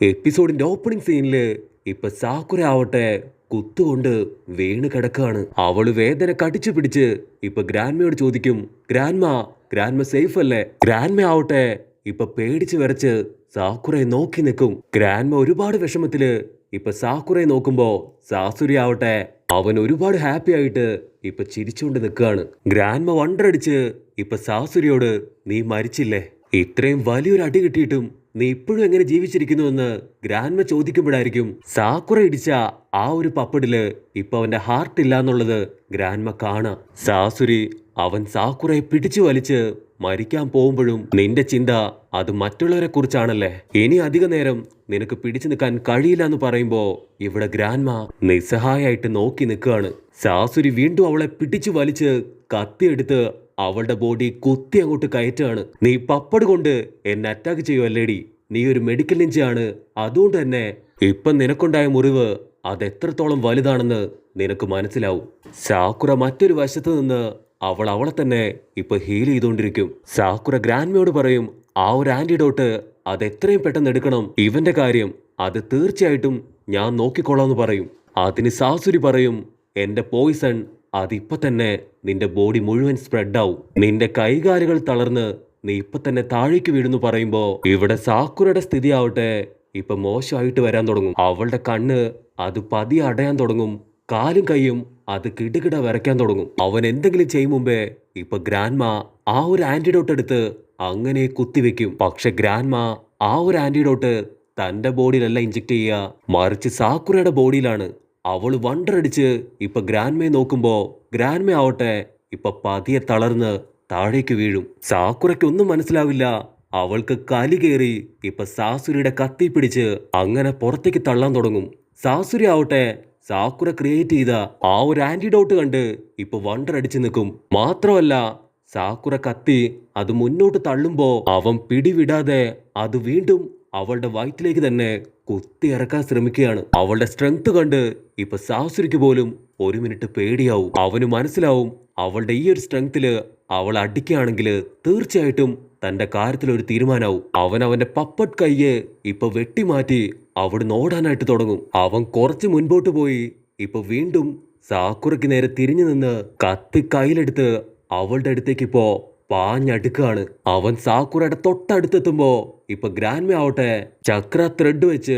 എപ്പിസോഡിന്റെ opening സീനില് ഇപ്പൊ സാക്കുര ആവട്ടെ കുത്തുകൊണ്ട് വീണ് കിടക്കാണ്. അവള് വേദന കടിച്ചു പിടിച്ച് ഇപ്പൊ ഗ്രാൻമയോട് ചോദിക്കും, ഗ്രാൻമ ഗ്രാൻമ സേഫ് അല്ലേ? ഗ്രാൻമ ആവട്ടെ ഇപ്പൊ പേടിച്ച് വിറച്ച് സാക്കുറയെ നോക്കി നിൽക്കും. ഗ്രാൻമ ഒരുപാട് വിഷമത്തില് ഇപ്പൊ സാക്കുറയെ നോക്കുമ്പോ സാസുരി ആവട്ടെ അവൻ ഒരുപാട് ഹാപ്പി ആയിട്ട് ഇപ്പൊ ചിരിച്ചുകൊണ്ട് നിൽക്കുകയാണ്. ഗ്രാൻമ വണ്ടടിച്ച് ഇപ്പൊ സാസുരിയോട്, നീ മരിച്ചില്ലേ? ഇത്രയും വലിയൊരു അടി കിട്ടിയിട്ടും നീ ഇപ്പോഴും എങ്ങനെ ജീവിച്ചിരിക്കുന്നുവെന്ന് ഗ്രാൻമ ചോദിക്കുമ്പോഴായിരിക്കും സാക്കുറ ഇടിച്ച ആ ഒരു പപ്പടില് ഇപ്പൊ അവന്റെ ഹാർട്ട് ഇല്ല എന്നുള്ളത് ഗ്രാൻമ കാണാം. സാസുരി അവൻ സാക്കുറയെ പിടിച്ചു വലിച്ച് മരിക്കാൻ പോകുമ്പോഴും നിന്റെ ചിന്ത അത് മറ്റുള്ളവരെ കുറിച്ചാണല്ലേ. ഇനി അധിക നേരം നിനക്ക് പിടിച്ചു നിൽക്കാൻ കഴിയില്ല എന്ന് പറയുമ്പോ ഇവിടെ ഗ്രാൻമ നിസ്സഹായായിട്ട് നോക്കി നിൽക്കുകയാണ്. സാസുരി വീണ്ടും അവളെ പിടിച്ചു വലിച്ച് കത്തിയെടുത്ത് അവളുടെ ബോഡി കുത്തി അങ്ങോട്ട് കയറ്റാണ്. നീ പപ്പട് കൊണ്ട് എന്നെ അറ്റാക്ക് ചെയ്യുമല്ലേടി? നീ ഒരു മെഡിക്കൽ നിഞ്ചയാണ്, അതുകൊണ്ട് തന്നെ ഇപ്പം നിനക്കുണ്ടായ മുറിവ് അത് എത്രത്തോളം വലുതാണെന്ന് നിനക്ക് മനസ്സിലാവും. സാക്കുറ മറ്റൊരു വശത്ത് നിന്ന് അവളെ തന്നെ ഇപ്പൊ ഹീൽ ചെയ്തുകൊണ്ടിരിക്കും. സാക്കുറ ഗ്രാൻമയോട് പറയും, ആ ഒരു ആന്റിഡോട്ട് അത് എത്രയും പെട്ടെന്ന് എടുക്കണം, ഇവന്റെ കാര്യം അത് തീർച്ചയായിട്ടും ഞാൻ നോക്കിക്കൊള്ളാന്ന് പറയും. അതിന് സാസുരി പറയും, എന്റെ പോയിസൺ അതിപ്പോ തന്നെ നിന്റെ ബോഡി മുഴുവൻ സ്പ്രെഡ് ആവും, നിന്റെ കൈകാലുകൾ തളർന്ന് നീ ഇപ്പൊ തന്നെ താഴേക്ക് വീഴുന്നു പറയുമ്പോ ഇവിടെ സാക്കുറയുടെ സ്ഥിതി ആവട്ടെ ഇപ്പൊ മോശമായിട്ട് വരാൻ തുടങ്ങും. അവളുടെ കണ്ണ് അത് പതിയെ അടയാൻ തുടങ്ങും, കാലും കൈയും അത് കിടുകിട വരയ്ക്കാൻ തുടങ്ങും. അവൻ എന്തെങ്കിലും ചെയ്യും മുമ്പേ ഇപ്പൊ ഗ്രാൻമ ആ ഒരു ആന്റിഡോട്ട് എടുത്ത് അങ്ങനെ കുത്തിവെക്കും. പക്ഷെ ഗ്രാൻമ ആ ഒരു ആന്റിഡോട്ട് തന്റെ ബോഡിയിലല്ല ഇഞ്ചെക്ട് ചെയ്യുക, മറിച്ച് സാക്കുറയുടെ ബോഡിയിലാണ്. അവള് വണ്ടടിച്ച് ഇപ്പൊ ഗ്രാൻമയെ നോക്കുമ്പോ ഗ്രാൻമ ആവട്ടെ ഇപ്പൊ പതിയെ തളർന്ന് താഴേക്ക് വീഴും. സാക്കുറയ്ക്ക് ഒന്നും മനസ്സിലാവില്ല. അവൾക്ക് കലി കയറി ഇപ്പൊ സാസുരിയുടെ കത്തി പിടിച്ച് അങ്ങനെ പുറത്തേക്ക് തള്ളാൻ തുടങ്ങും. സാസുരി ആവട്ടെ സാക്കുറ ക്രിയേറ്റ് ചെയ്ത ആ ഒരു ആന്റിഡോട്ട് കണ്ട് ഇപ്പൊ വണ്ടടിച്ച് നിൽക്കും. മാത്രമല്ല സാക്കുറ കത്തി അത് മുന്നോട്ട് തള്ളുമ്പോ അവൻ പിടിവിടാതെ അത് വീണ്ടും അവളുടെ വയറ്റിലേക്ക് തന്നെ കുത്തി ഇറക്കാൻ ശ്രമിക്കുകയാണ്. അവളുടെ സ്ട്രെങ്ത് കണ്ട് ഇപ്പൊ സാസുരിക്ക് പോലും ഒരു മിനിറ്റ് പേടിയാവും. അവന് മനസ്സിലാവും അവളുടെ ഈ ഒരു സ്ട്രെങ്ത്തില് അവൾ അടിക്കുകയാണെങ്കിൽ തീർച്ചയായിട്ടും തന്റെ കാര്യത്തിൽ ഒരു തീരുമാനമാവും. അവന്റെ പപ്പട്ട് കയ്യെ ഇപ്പൊ വെട്ടിമാറ്റി അവിടുന്ന് ഓടാനായിട്ട് തുടങ്ങും. അവൻ കുറച്ച് മുൻപോട്ട് പോയി ഇപ്പൊ വീണ്ടും സാക്കുറയ്ക്ക് നേരെ തിരിഞ്ഞു നിന്ന് കത്തി കയ്യിലെടുത്ത് അവളുടെ അടുത്തേക്ക് ഇപ്പോ പാഞ്ഞടുക്കാണ്. അവൻ സാക്കുറയുടെ തൊട്ടടുത്തെത്തുമ്പോ ഇപ്പൊ ഗ്രാൻമ ആവട്ടെ ചക്ര ത്രെഡ് വെച്ച്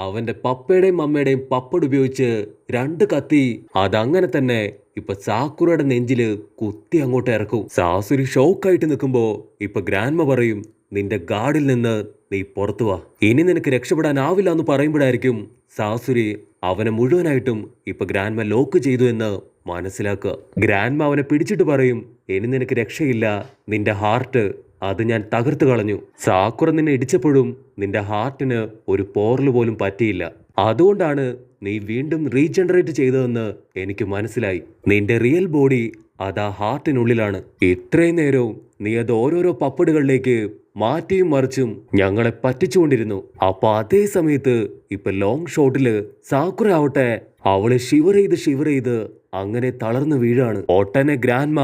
അവന്റെ പപ്പയുടെയും അമ്മയുടെയും പപ്പട് ഉപയോഗിച്ച് രണ്ട് കത്തി അതങ്ങനെ തന്നെ ഇപ്പൊ സാക്കുറയുടെ നെഞ്ചില് കുത്തി അങ്ങോട്ട് ഇറക്കും. സാസുരി ഷോക്കായിട്ട് നിൽക്കുമ്പോ ഇപ്പൊ ഗ്രാൻമ പറയും, നിന്റെ ഗാർഡിൽ നിന്ന് നീ പുറത്തു വാ, ഇനി നിനക്ക് രക്ഷപ്പെടാനാവില്ല എന്ന് പറയുമ്പോഴായിരിക്കും സാസുരി അവനെ മുഴുവനായിട്ടും ഇപ്പൊ ഗ്രാൻമ ലോക്ക് ചെയ്തു എന്ന് മനസ്സിലാക്കുക. ഗ്രാൻമ അവനെ പിടിച്ചിട്ട് പറയും, ഇനി നിനക്ക് രക്ഷയില്ല, നിന്റെ ഹാർട്ട് അത് ഞാൻ തകർത്ത് കളഞ്ഞു. സാക്കുറ നിന്നെ ഇടിച്ചപ്പോഴും നിന്റെ ഹാർട്ടിന് ഒരു പോറൽ പോലും പറ്റിയില്ല, അതുകൊണ്ടാണ് നീ വീണ്ടും റീജനറേറ്റ് ചെയ്തതെന്ന് എനിക്ക് മനസ്സിലായി. നിന്റെ റിയൽ ബോഡി അത് ആ ഹാർട്ടിനുള്ളിലാണ്. ഇത്രയും നേരവും നീ അത് ഓരോരോ പപ്പടുകളിലേക്ക് മാറ്റിയും മറിച്ചും ഞങ്ങളെ പറ്റിച്ചുകൊണ്ടിരുന്നു. അപ്പൊ അതേ സമയത്ത് ഇപ്പൊ ലോങ് ഷോട്ടില് സാക്കുറ ആവട്ടെ അവളെ ഷിവർ ചെയ്ത് അങ്ങനെ തളർന്നു വീഴാണ്. ഒട്ടനെ ഗ്രാൻമ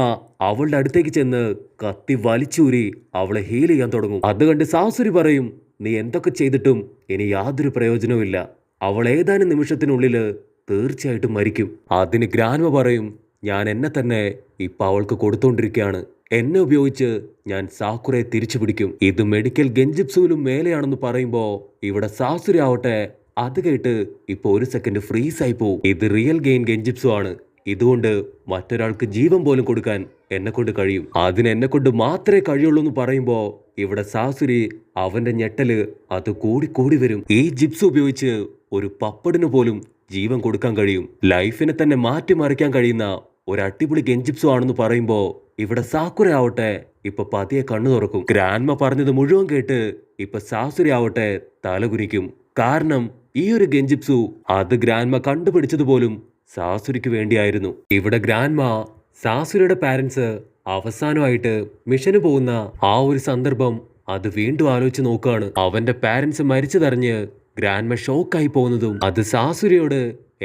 അവളുടെ അടുത്തേക്ക് ചെന്ന് കത്തി വലിച്ചൂരി അവളെ ഹീൽ ചെയ്യാൻ തുടങ്ങും. അത് കണ്ട് സാസുരി പറയും, നീ എന്തൊക്കെ ചെയ്തിട്ടും ഇനി യാതൊരു പ്രയോജനവുമില്ല, അവൾ ഏതാനും നിമിഷത്തിനുള്ളില് തീർച്ചയായിട്ടും മരിക്കും. അതിന് ഗ്രാൻമ പറയും, ഞാൻ എന്നെ തന്നെ ഇപ്പൊ അവൾക്ക് കൊടുത്തോണ്ടിരിക്കുകയാണ്, എന്നെ ഉപയോഗിച്ച് ഞാൻ സാക്കുറയെ തിരിച്ചു പിടിക്കും. ഇത് മെഡിക്കൽ ഗെഞ്ചിപ്സുവിലും മേലെയാണെന്ന് പറയുമ്പോ ഇവിടെ സാസുരി ആവട്ടെ അത് കേട്ട് ഇപ്പൊ ഒരു സെക്കൻഡ് ഫ്രീസ് ആയി പോവും. ഇത് റിയൽ ഗെയിൻ ഗെഞ്ചിപ്സു ആണ്, ഇതുകൊണ്ട് മറ്റൊരാൾക്ക് ജീവൻ പോലും കൊടുക്കാൻ എന്നെ കൊണ്ട് കഴിയും, അതിന് എന്നെ കൊണ്ട് മാത്രമേ കഴിയുള്ളൂ എന്ന് പറയുമ്പോ ഇവിടെ സാസുരി അവന്റെ ഞെട്ടല് അത് കൂടി വരും. ഈ ജിപ്സ് ഉപയോഗിച്ച് ഒരു പപ്പടിന് പോലും ജീവൻ കൊടുക്കാൻ കഴിയും, ലൈഫിനെ തന്നെ മാറ്റിമറിക്കാൻ കഴിയുന്ന ഒരു അടിപൊളി ഗെഞ്ചിപ്സു ആണെന്ന് പറയുമ്പോ ഇവിടെ സാക്കുര ആവട്ടെ ഇപ്പൊ പതിയെ കണ്ണു തുറക്കും. ഗ്രാൻമ പറഞ്ഞത് മുഴുവൻ കേട്ട് ഇപ്പൊ സാസുരി ആവട്ടെ തലകുനിക്കും. കാരണം ഈ ഒരു ഗെഞ്ചിപ്സു അത് ഗ്രാൻമ കണ്ടുപിടിച്ചത് പോലും സാസുരിക്ക് വേണ്ടിയായിരുന്നു. ഇവിടെ ഗ്രാൻമ സാസുരിയുടെ പാരന്റ്സ് അവസാനമായിട്ട് മിഷന് പോകുന്ന ആ ഒരു സന്ദർഭം അത് വീണ്ടും ആലോചിച്ച് നോക്കുകയാണ്. അവന്റെ പാരന്റ്സ് മരിച്ചതറിഞ്ഞ് ഗ്രാൻമ ഷോക്കായി പോകുന്നതും അത് സാസുരിയോട്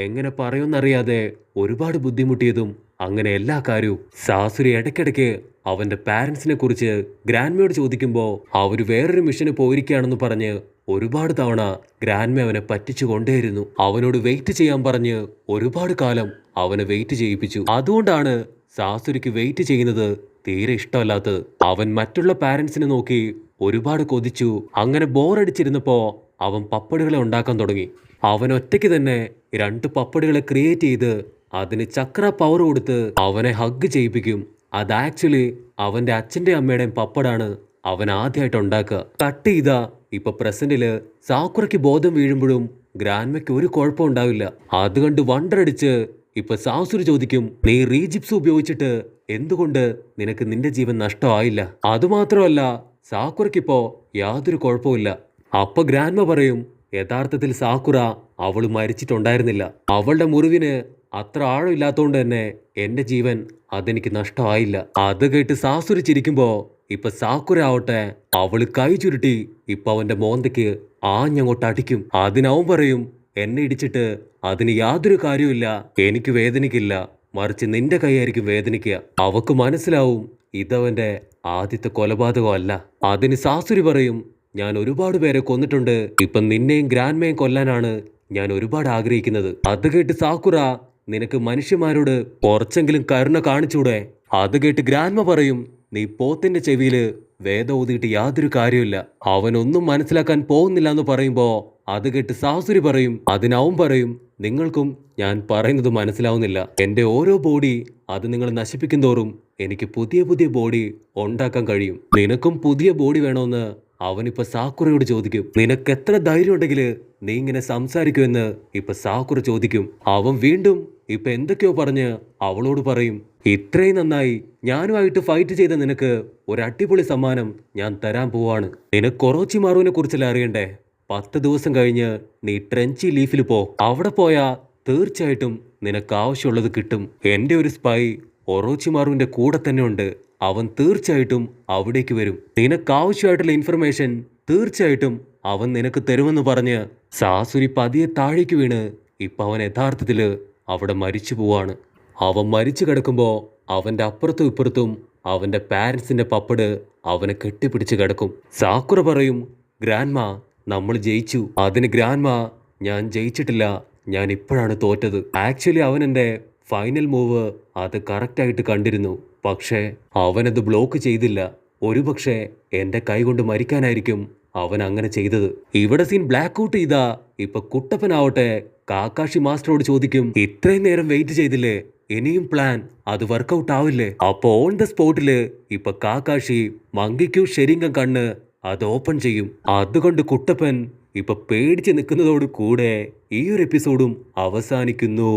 എങ്ങനെ പറയുമെന്നറിയാതെ ഒരുപാട് ബുദ്ധിമുട്ടിയതും അങ്ങനെ എല്ലാ കാര്യവും സാസുരി ഇടയ്ക്കിടയ്ക്ക് അവന്റെ പാരന്റ്സിനെ കുറിച്ച് ഗ്രാൻമയോട് ചോദിക്കുമ്പോൾ അവർ വേറൊരു മിഷന് പോയിരിക്കുകയാണെന്ന് പറഞ്ഞ് ഒരുപാട് തവണ ഗ്രാൻഡ്മ അവനെ പറ്റിച്ചു കൊണ്ടേയിരുന്നു. അവനോട് വെയിറ്റ് ചെയ്യാൻ പറഞ്ഞ് ഒരുപാട് കാലം അവനെ വെയിറ്റ് ചെയ്യിപ്പിച്ചു. അതുകൊണ്ടാണ് സാസുരിക്ക് വെയിറ്റ് ചെയ്യുന്നത് തീരെ ഇഷ്ടമല്ലാത്തത്. അവൻ മറ്റുള്ള പാരന്റ്സിനെ നോക്കി ഒരുപാട് കൊതിച്ചു. അങ്ങനെ ബോറടിച്ചിരുന്നപ്പോ അവൻ പപ്പടുകളെ ഉണ്ടാക്കാൻ തുടങ്ങി. അവൻ ഒറ്റയ്ക്ക് തന്നെ 2 പപ്പടുകളെ ക്രിയേറ്റ് ചെയ്ത് അതിന് ചക്ര പവർ കൊടുത്ത് അവനെ ഹഗ് ചെയ്യിപ്പിക്കും. അത് ആക്ച്വലി അവന്റെ അച്ഛന്റെ അമ്മയുടെയും പപ്പടാണ് അവൻ ആദ്യമായിട്ട് ഉണ്ടാക്കുക. കട്ട് ചെയ്താ ഇപ്പൊ പ്രസന്റില് സാക്കുറയ്ക്ക് ബോധം വീഴുമ്പോഴും ഗ്രാൻഡ്മയ്ക്ക് ഒരു കുഴപ്പം ഉണ്ടാവില്ല. അതുകൊണ്ട് വണ്ടറടിച്ച് ഇപ്പൊ സാസുരി ചോദിക്കും, നീ റീജിപ്സ് ഉപയോഗിച്ചിട്ട് എന്തുകൊണ്ട് നിനക്ക് നിന്റെ ജീവൻ നഷ്ടമായില്ല? അതുമാത്രമല്ല സാക്കുറയ്ക്കിപ്പോ യാതൊരു കുഴപ്പമില്ല. അപ്പൊ ഗ്രാൻഡ്മ പറയും, യഥാർത്ഥത്തിൽ സാക്കുറ അവള് മരിച്ചിട്ടുണ്ടായിരുന്നില്ല. അവളുടെ മുറിവിന് അത്ര ആഴമില്ലാത്തോണ്ട് തന്നെ എന്റെ ജീവൻ അതെനിക്ക് നഷ്ടമായില്ല. അത് കേട്ട് സാസുരി ചിരിക്കുമ്പോ ഇപ്പൊ സാക്കുര ആവട്ടെ അവള് കൈ ചുരുട്ടി ഇപ്പൊ അവന്റെ മോന്തയ്ക്ക് ആഞ്ഞങ്ങോട്ട് അടിക്കും. അതിനവൻ പറയും, എന്നെ ഇടിച്ചിട്ട് അതിന് യാതൊരു കാര്യമില്ല, എനിക്ക് വേദനിക്കില്ല, മറിച്ച് നിന്റെ കൈയായിരിക്കും വേദനിക്കുക. അവക്ക് മനസ്സിലാവും ഇതവന്റെ ആദ്യത്തെ കൊലപാതകമല്ല. അതിന് സാസുരി പറയും, ഞാൻ ഒരുപാട് പേരെ കൊന്നിട്ടുണ്ട്, ഇപ്പൊ നിന്നെയും ഗ്രാൻഡ്മയും കൊല്ലാനാണ് ഞാൻ ഒരുപാട് ആഗ്രഹിക്കുന്നത്. അത് കേട്ട് സാക്കുറ, നിനക്ക് മനുഷ്യന്മാരോട് കുറച്ചെങ്കിലും കരുണ കാണിച്ചൂടെ? അത് കേട്ട് ഗ്രാൻഡ്മ പറയും, നീ പോത്തിന്റെ ചെവിയില് വേദം ഊതിയിട്ട് യാതൊരു കാര്യമില്ല, അവനൊന്നും മനസ്സിലാക്കാൻ പോകുന്നില്ല എന്ന് പറയുമ്പോ അത് കേട്ട് സാസുരി പറയും, അതിനവൻ പറയും, നിങ്ങൾക്കും ഞാൻ പറയുന്നത് മനസ്സിലാവുന്നില്ല. എന്റെ ഓരോ ബോഡി അത് നിങ്ങൾ നശിപ്പിക്കും തോറും എനിക്ക് പുതിയ പുതിയ ബോഡി ഉണ്ടാക്കാൻ കഴിയും. നിനക്കും പുതിയ ബോഡി വേണമെന്ന് അവനിപ്പോ സാക്കുറയോട് ചോദിക്കും. നിനക്ക് എത്ര ധൈര്യം ഉണ്ടെങ്കിൽ നീ ഇങ്ങനെ സംസാരിക്കുമെന്ന് ഇപ്പൊ സാക്കുറ ചോദിക്കും. അവൻ വീണ്ടും ഇപ്പൊ എന്തൊക്കെയോ പറഞ്ഞ് അവളോട് പറയും, ഇത്രയും നന്നായി ഞാനുമായിട്ട് ഫൈറ്റ് ചെയ്ത നിനക്ക് ഒരു അടിപൊളി സമ്മാനം ഞാൻ തരാൻ പോവാണ്. നിനക്ക് ഒറോച്ചിമാറുവിനെ കുറിച്ചല്ല അറിയണ്ടേ? 10 ദിവസം കഴിഞ്ഞ് നീ ട്രെഞ്ചി ലീഫിൽ പോ. അവിടെ പോയാ തീർച്ചയായിട്ടും നിനക്ക് ആവശ്യമുള്ളത് കിട്ടും. എന്റെ ഒരു സ്പൈ ഒറോച്ചിമാറുവിന്റെ കൂടെ തന്നെ ഉണ്ട്. അവൻ തീർച്ചയായിട്ടും അവിടേക്ക് വരും. നിനക്ക് ആവശ്യമായിട്ടുള്ള ഇൻഫർമേഷൻ തീർച്ചയായിട്ടും അവൻ നിനക്ക് തരുമെന്ന് പറഞ്ഞ് സാസുരി പതിയെ താഴേക്ക് വീണ് ഇപ്പൊ അവൻ യഥാർത്ഥത്തില് അവിടെ മരിച്ചു പോവാണ്. അവൻ മരിച്ചു കിടക്കുമ്പോ അവന്റെ അപ്പുറത്തും ഇപ്പുറത്തും അവന്റെ പാരന്റ്സിന്റെ പപ്പട് അവനെ കെട്ടിപ്പിടിച്ച് കിടക്കും. സാക്കുറ പറയും, ഗ്രാൻഡ്മ നമ്മൾ ജയിച്ചു. അതിന് ഗ്രാൻഡ്മ, ഞാൻ ജയിച്ചിട്ടില്ല, ഞാൻ ഇപ്പോഴാണ് തോറ്റത്. ആക്ച്വലി അവൻ എൻ്റെ ഫൈനൽ മൂവ് അത് കറക്റ്റായിട്ട് കണ്ടിരുന്നു, പക്ഷേ അവനത് ബ്ലോക്ക് ചെയ്തില്ല. ഒരുപക്ഷെ എൻ്റെ കൈ കൊണ്ട് മരിക്കാനായിരിക്കും അവൻ അങ്ങനെ ചെയ്തത്. ഇവിടെ സീൻ ബ്ലാക്ക് ഔട്ട് ചെയ്താ ഇപ്പൊ കുട്ടപ്പനാവട്ടെ കാക്കാഷി മാസ്റ്ററോട് ചോദിക്കും, ഇത്രയും നേരം വെയിറ്റ് ചെയ്തില്ലേ, ഇനിയും പ്ലാൻ അത് വർക്കൗട്ട് ആവില്ലേ? അപ്പൊ ഓൺ ദ സ്പോട്ടില് ഇപ്പൊ കാക്കാഷി മങ്കിക്കു ശരിങ്കം കണ്ണ് അത് ഓപ്പൺ ചെയ്യും. അതുകൊണ്ട് കുട്ടപ്പൻ ഇപ്പൊ പേടിച്ച് നിൽക്കുന്നതോട് കൂടെ ഈ ഒരു എപ്പിസോഡും അവസാനിക്കുന്നു.